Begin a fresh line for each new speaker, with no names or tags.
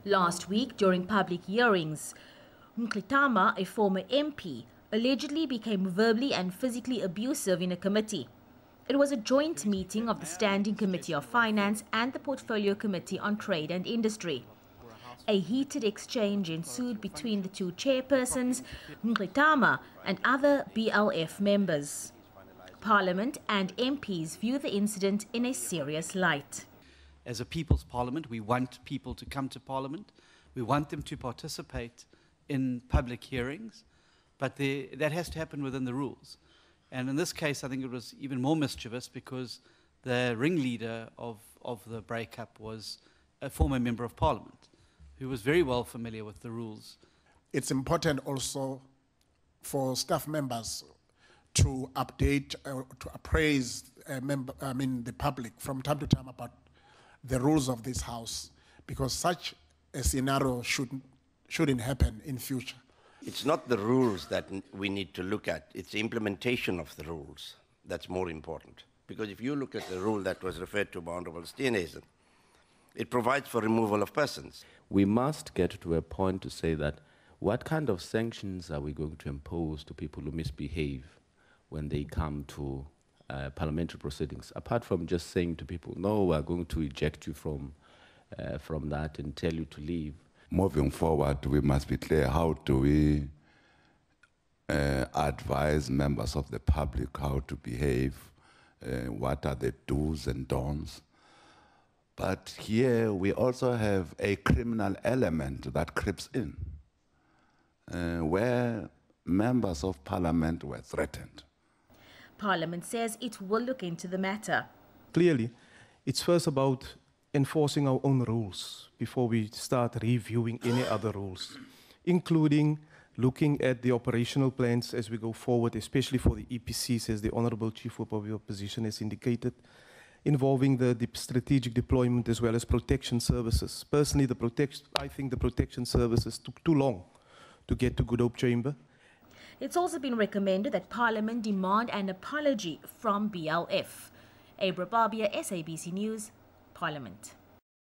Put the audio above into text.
Last week, during public hearings, Mngxitama, a former MP, allegedly became verbally and physically abusive in a committee. It was a joint meeting of the Standing Committee of Finance and the Portfolio Committee on Trade and Industry. A heated exchange ensued between the two chairpersons, Mngxitama and other BLF members. Parliament and MPs view the incident in a serious light.
As a people's parliament, we want people to come to parliament. We want them to participate in public hearings, but that has to happen within the rules. And in this case, I think it was even more mischievous because the ringleader of the breakup was a former member of parliament who was very well familiar with the rules.
It's important also for staff members to update, to appraise the public from time to time about the rules of this house, because such a scenario shouldn't happen in future.
It's not the rules that we need to look at, it's the implementation of the rules that's more important. Because if you look at the rule that was referred to by Honourable Steenhuisen, it provides for removal of persons.
We must get to a point to say that what kind of sanctions are we going to impose to people who misbehave when they come to parliamentary proceedings, apart from just saying to people, no, we're going to eject you from that and tell you to leave.
Moving forward, we must be clear, how do we advise members of the public how to behave, what are the do's and don'ts. But here we also have a criminal element that creeps in, where members of parliament were threatened.
Parliament says it will look into the matter.
Clearly, it's first about enforcing our own rules before we start reviewing any other rules, including looking at the operational plans as we go forward, especially for the EPCs, as the Honourable Chief Whip of the Opposition has indicated, involving the strategic deployment as well as protection services. Personally, I think the protection services took too long to get to Good Hope Chamber.
It's also been recommended that Parliament demand an apology from BLF. Abra Barbia, SABC News, Parliament.